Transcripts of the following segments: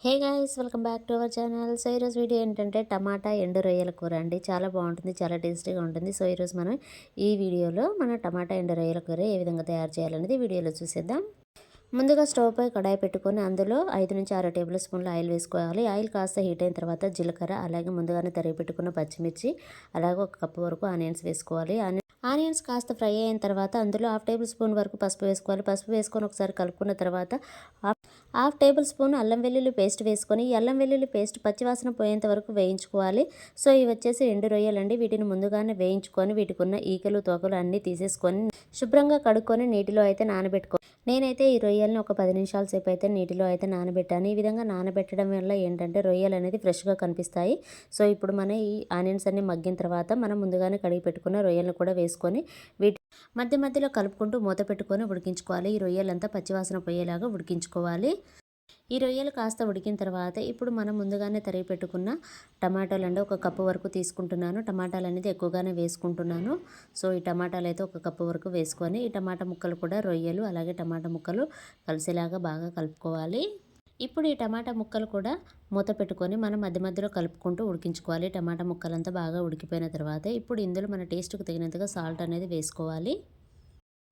Hey guys, welcome back to our channel. So ఈరోజు video ఏంటంటే టమాటా ఎండు రొయ్యల కూర అండి. చాలా బాగుంటుంది, చాలా టేస్టీగా ఉంటుంది. సో ఈరోజు మనం ఈ వీడియోలో మన టమాటా ఎండు రొయ్యల కూర ఏ విధంగా తయారు చేయాలనేది వీడియోలో చూసేద్దాం. ముందుగా స్టవ్ పై కడాయి పెట్టుకొని అందులో 5 నుంచి 6 టేబుల్ స్పూన్ల ఆయిల్ వేసుకోవాలి. ఆయిల్ కాస్త హీట్ అయిన తర్వాత జీలకర్ర, అలాగే ముందుగానే తరిగి పెట్టుకున్న పచ్చిమిర్చి, అలాగే 1 కప్పు వరకు ఆనియన్స్ వేసుకోవాలి. ఆనియన్స్ కాస్త ఫ్రై అయిన తర్వాత అందులో 1/2 టేబుల్ స్పూన్ వరకు పసుపు వేసుకోవాలి. పసుపు వేసుకొని ఒకసారి కలుపుకున్న తర్వాత హాఫ్ టేబుల్ స్పూన్ అల్లం వెల్లుల్లి పేస్ట్ వేసుకొని ఈ అల్లం వెల్లుల్లి పేస్ట్ పచ్చివాసన పోయేంత వరకు వేయించుకోవాలి. సో ఇవి వచ్చేసి ఎండు రొయ్యలండి. వీటిని ముందుగానే వేయించుకొని వీటికి ఉన్న ఈకలు తోకలు అన్నీ తీసేసుకొని శుభ్రంగా కడుక్కొని నీటిలో అయితే నేనైతే ఈ రొయ్యల్ని ఒక 10 నిమిషాల సేపు అయితే నీటిలో అయితే నానబెట్టాను. ఈ విధంగా నానబెట్టడం వల్ల ఏంటంటే రొయ్యలు అనేది ఫ్రెష్గా కనిపిస్తాయి. సో ఇప్పుడు మన ఈ ఆనియన్స్ అన్ని మగ్గిన తర్వాత మనం ముందుగానే కడిగి పెట్టుకున్న రొయ్యలను కూడా వేసుకొని వీటి మధ్య మధ్యలో కలుపుకుంటూ మూత పెట్టుకొని ఉడికించుకోవాలి. ఈ రొయ్యలంతా పచ్చివాసన పోయేలాగా ఉడికించుకోవాలి. ఈ రొయ్యలు కాస్త ఉడికిన తర్వాత ఇప్పుడు మనం ముందుగానే తరిగి పెట్టుకున్న టమాటాలు అండి 1 కప్పు వరకు తీసుకుంటున్నాను. టమాటాలు అనేది ఎక్కువగానే వేసుకుంటున్నాను. సో ఈ టమాటాలు అయితే 1 కప్పు వరకు వేసుకొని ఈ టమాటా ముక్కలు కూడా రొయ్యలు అలాగే టమాటా ముక్కలు కలిసేలాగా బాగా కలుపుకోవాలి. ఇప్పుడు ఈ టమాటా ముక్కలు కూడా మూత పెట్టుకొని మనం మధ్య మధ్యలో కలుపుకుంటూ ఉడికించుకోవాలి. టమాటా ముక్కలంతా బాగా ఉడికిపోయిన తర్వాత ఇప్పుడు ఇందులో మన టేస్ట్కి తగినంతగా సాల్ట్ అనేది వేసుకోవాలి.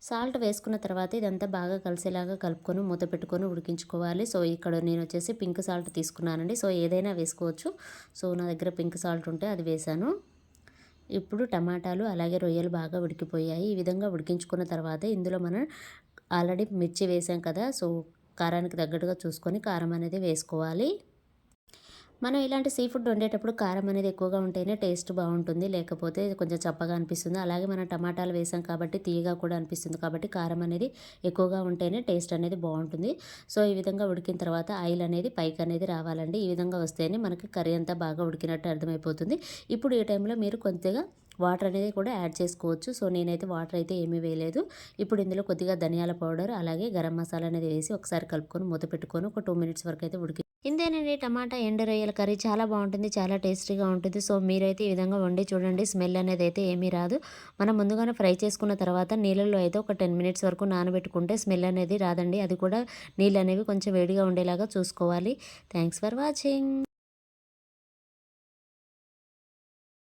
సాల్ట్ వేసుకున్న తర్వాత ఇదంతా బాగా కలిసేలాగా కలుపుకొని మూత పెట్టుకొని ఉడికించుకోవాలి. సో ఇక్కడ నేను వచ్చేసి పింక్ సాల్ట్ తీసుకున్నానండి. సో ఏదైనా వేసుకోవచ్చు. సో నా దగ్గర పింక్ సాల్ట్ ఉంటే అది వేసాను. ఇప్పుడు టమాటాలు అలాగే రొయ్యలు బాగా ఉడికిపోయాయి. ఈ విధంగా ఉడికించుకున్న తర్వాత ఇందులో మనం ఆల్రెడీ మిర్చి వేసాం కదా, సో కారానికి తగ్గట్టుగా చూసుకొని కారం అనేది వేసుకోవాలి. మనం ఇలాంటి సీ ఫుడ్ వండేటప్పుడు కారం అనేది ఎక్కువగా ఉంటేనే టేస్ట్ బాగుంటుంది, లేకపోతే కొంచెం చప్పగా అనిపిస్తుంది. అలాగే మనం టమాటాలు వేసాం కాబట్టి తీయగా కూడా అనిపిస్తుంది. కాబట్టి కారం అనేది ఎక్కువగా ఉంటేనే టేస్ట్ అనేది బాగుంటుంది. సో ఈ విధంగా ఉడికిన తర్వాత ఆయిల్ అనేది పైకి అనేది రావాలండి. ఈ విధంగా వస్తేనే మనకి కర్రీ అంతా బాగా ఉడికినట్టు అర్థమైపోతుంది. ఇప్పుడు ఈ టైంలో మీరు కొద్దిగా వాటర్ అనేది కూడా యాడ్ చేసుకోవచ్చు. సో నేనైతే వాటర్ అయితే ఏమీ వేయలేదు. ఇప్పుడు ఇందులో కొద్దిగా ధనియాల పౌడర్ అలాగే గరం మసాలా అనేది వేసి ఒకసారి కలుపుకొని మూత పెట్టుకొని ఒక 2 మినిట్స్ వరకు అయితే ఇంతేనండి. టమాటా ఎండు రొయ్యల కర్రీ చాలా బాగుంటుంది, చాలా టేస్టీగా ఉంటుంది. సో మీరైతే ఈ విధంగా వండి చూడండి. స్మెల్ అనేది అయితే ఏమీ రాదు. మనం ముందుగానే ఫ్రై చేసుకున్న తర్వాత నీళ్ళల్లో అయితే ఒక 10 మినిట్స్ వరకు నానబెట్టుకుంటే స్మెల్ అనేది రాదండి. అది కూడా నీళ్ళు అనేవి కొంచెం వేడిగా ఉండేలాగా చూసుకోవాలి. Thanks for watching.